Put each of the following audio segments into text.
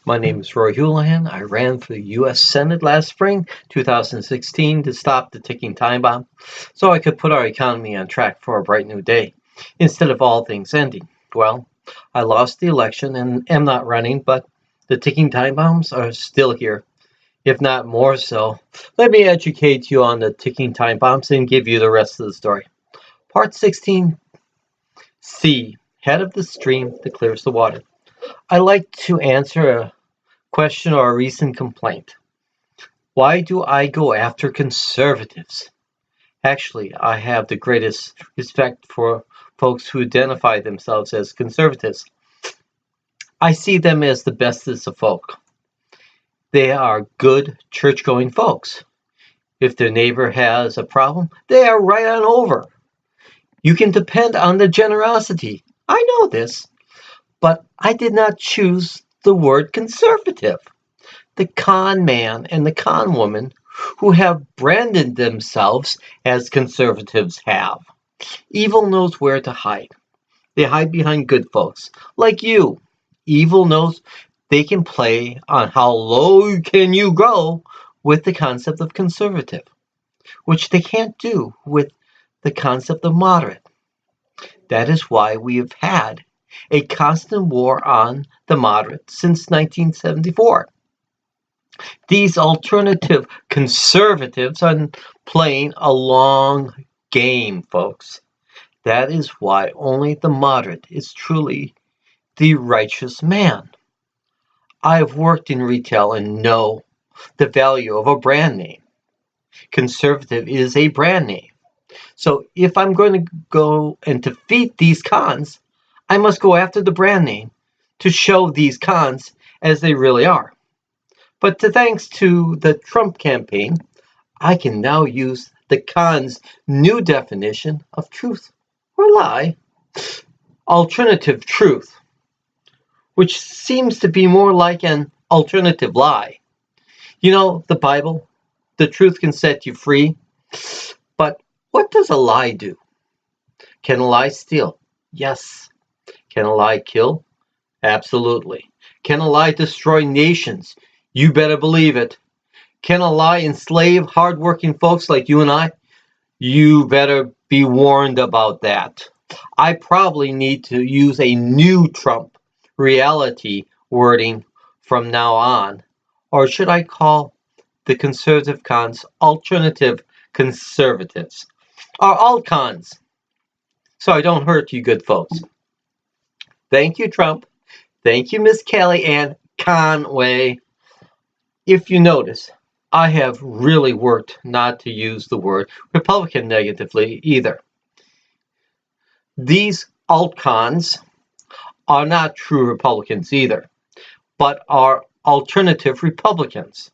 My name is Rory Houlihan. I ran for the U.S. Senate last spring, 2016, to stop the ticking time bomb so I could put our economy on track for a bright new day instead of all things ending. Well, I lost the election and am not running, but the ticking time bombs are still here, if not more so. Let me educate you on the ticking time bombs and give you the rest of the story. Part 16C, Head of the stream that clears the water. I like to answer a question or a recent complaint. Why do I go after conservatives? Actually, I have the greatest respect for folks who identify themselves as conservatives. I see them as the bestest of folk. They are good church-going folks. If their neighbor has a problem, they are right on over. You can depend on their generosity. I know this, but I did not choose the word conservative. The con man and the con woman who have branded themselves as conservatives have. Evil knows where to hide. They hide behind good folks, like you. Evil knows they can play on how low can you go with the concept of conservative, which they can't do with the concept of moderate. That is why we have had a constant war on the moderate since 1974. These alternative conservatives are playing a long game, folks. That is why only the moderate is truly the righteous man. I have worked in retail and know the value of a brand name. Conservative is a brand name. So if I'm going to go and defeat these cons, I must go after the brand name to show these cons as they really are. But thanks to the Trump campaign, I can now use the con's new definition of truth or lie, alternative truth, which seems to be more like an alternative lie. You know, the Bible, the truth can set you free, but what does a lie do? Can a lie steal? Yes. Can a lie kill? Absolutely. Can a lie destroy nations? You better believe it. Can a lie enslave hardworking folks like you and I? You better be warned about that. I probably need to use a new Trump reality wording from now on. Or should I call the conservative cons alternative conservatives? Or alt cons? So I don't hurt you good folks. Thank you, Trump. Thank you, Miss Kellyanne Conway. If you notice, I have really worked not to use the word Republican negatively either. These alt-cons are not true Republicans either, but are alternative Republicans.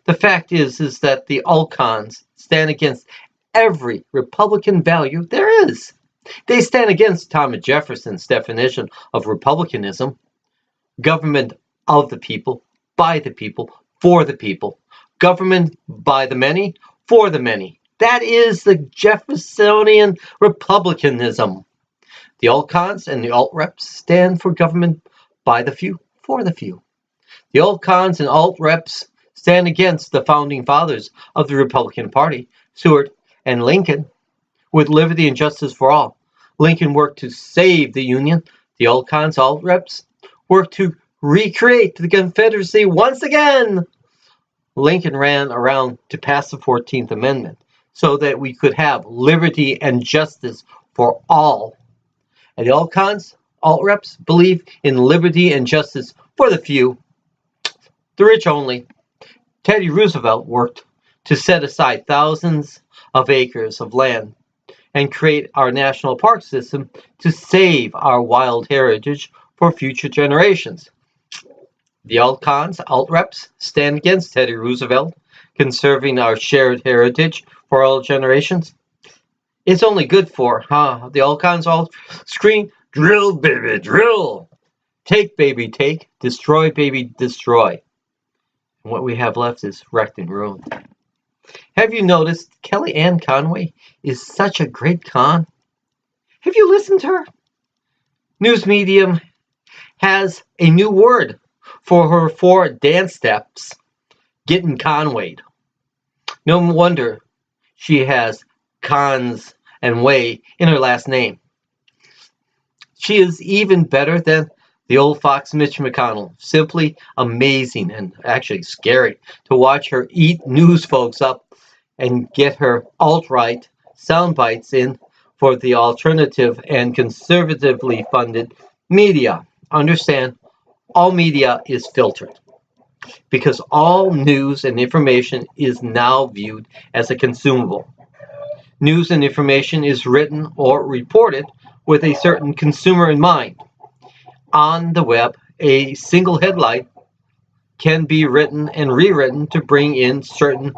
The fact is that the alt-cons stand against every Republican value there is. They stand against Thomas Jefferson's definition of republicanism, government of the people, by the people, for the people, government by the many, for the many. That is the Jeffersonian republicanism. The alt-cons and the alt-reps stand for government by the few, for the few. The alt-cons and alt-reps stand against the founding fathers of the Republican Party, Seward and Lincoln, with liberty and justice for all. Lincoln worked to save the Union. The alt-cons, alt-reps worked to recreate the Confederacy once again. Lincoln ran around to pass the 14th Amendment so that we could have liberty and justice for all. And the alt-cons, alt-reps believe in liberty and justice for the few, the rich only. Teddy Roosevelt worked to set aside thousands of acres of land and create our national park system to save our wild heritage for future generations. The alt-cons, alt-reps stand against Teddy Roosevelt, conserving our shared heritage for all generations. It's only good for, the alt-cons all scream, drill, baby, drill. Take, baby, take. Destroy, baby, destroy. And what we have left is wrecked and ruined. Have you noticed Kellyanne Conway is such a great con? Have you listened to her? News medium has a new word for her 4 dance steps getting Conwayed. No wonder she has Cons and Way in her last name. She is even better than the old fox Mitch McConnell. Simply amazing and actually scary to watch her eat news folks up and get her alt-right sound bites in for the alternative and conservatively funded media. Understand, all media is filtered because all news and information is now viewed as a consumable. News and information is written or reported with a certain consumer in mind. On the web, a single headline can be written and rewritten to bring in certain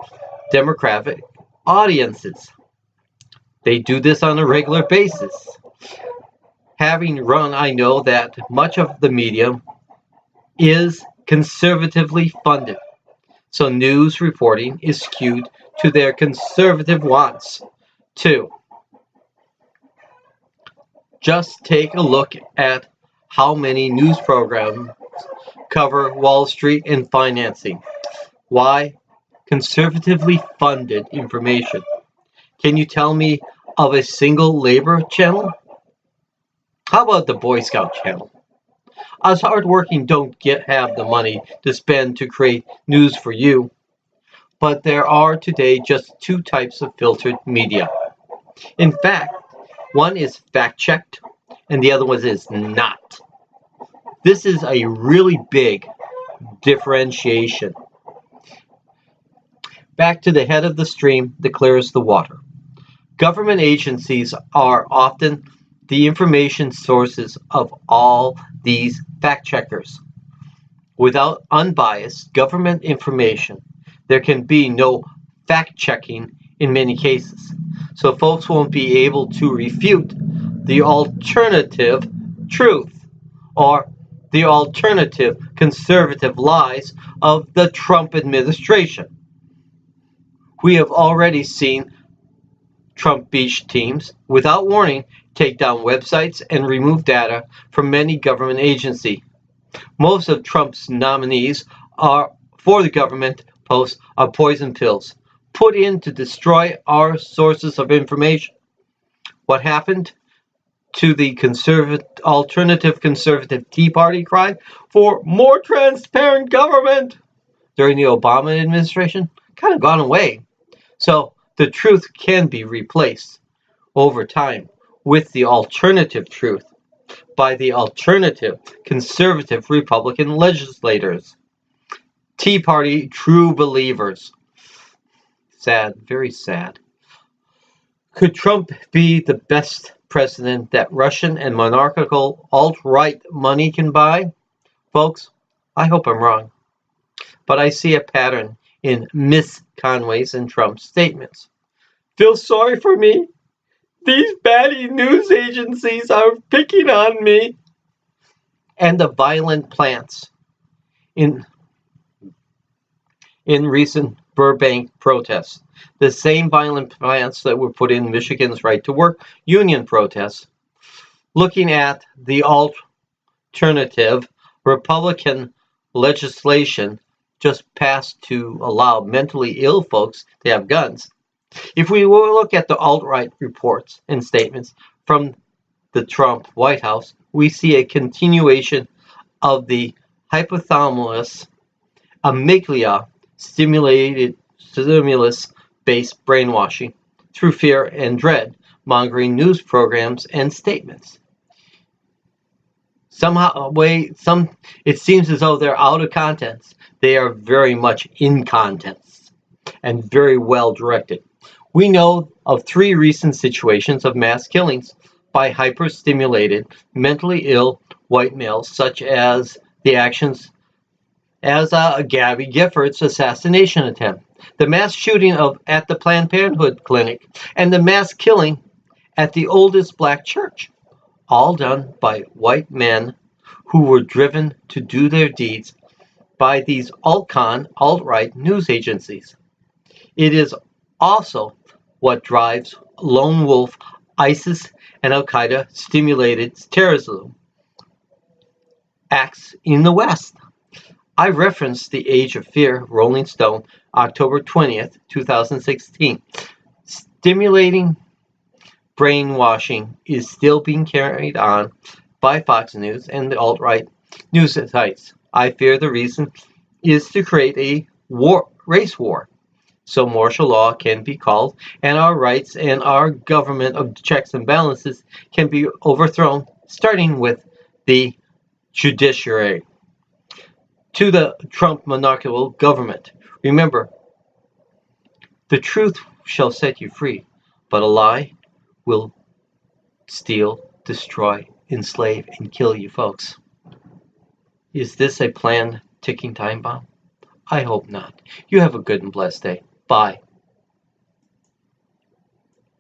demographic audiences. They do this on a regular basis. Having run, I know that much of the medium is conservatively funded, so news reporting is skewed to their conservative wants. 2. Just take a look at how many news programs cover Wall Street and financing. Why? Conservatively funded information. Can you tell me of a single labor channel? How about the Boy Scout channel? Us hardworking don't have the money to spend to create news for you, but there are today just 2 types of filtered media. In fact, one is fact-checked and the other one is not. This is a really big differentiation. Back to the head of the stream that clears the water. Government agencies are often the information sources of all these fact checkers. Without unbiased government information, there can be no fact checking in many cases. So folks won't be able to refute the alternative truth or the alternative conservative lies of the Trump administration. We have already seen Trump beach teams, without warning, take down websites and remove data from many government agencies. Most of Trump's nominees are for the government posts are poison pills put in to destroy our sources of information. What happened to the alternative conservative Tea Party cry for more transparent government during the Obama administration? Kind of gone away. So the truth can be replaced over time with the alternative truth by the alternative conservative Republican legislators. Tea Party true believers. Sad, very sad. Could Trump be the best president that Russian and monarchical alt-right money can buy? Folks, I hope I'm wrong. But I see a pattern in Miss Conway's and Trump's statements. Feel sorry for me? These baddie news agencies are picking on me. And the violent plants in recent Burbank protests. The same violent plants that were put in Michigan's right to work union protests. Looking at the alternative Republican legislation just passed to allow mentally ill folks to have guns. If we look at the alt-right reports and statements from the Trump White House, we see a continuation of the hypothalamus amygdala stimulus-based brainwashing through fear and dread, mongering news programs and statements. It seems as though they're out of context. They are very much in context and very well directed. We know of 3 recent situations of mass killings by hyperstimulated, mentally ill white males, such as the actions as Gabby Gifford's assassination attempt, the mass shooting at the Planned Parenthood clinic, and the mass killing at the oldest black church, all done by white men who were driven to do their deeds by these alt-right news agencies. It is also what drives lone wolf ISIS and Al-Qaeda stimulated terrorism acts in the West. I referenced The Age of Fear, Rolling Stone, October 20th, 2016. Stimulating brainwashing is still being carried on by Fox News and the alt-right news sites. I fear the reason is to create a race war, so martial law can be called, and our rights and our government of checks and balances can be overthrown, starting with the judiciary. To the Trump monarchical government, remember, the truth shall set you free, but a lie will steal, destroy, enslave, and kill you folks. Is this a planned ticking time bomb? I hope not. You have a good and blessed day. Bye.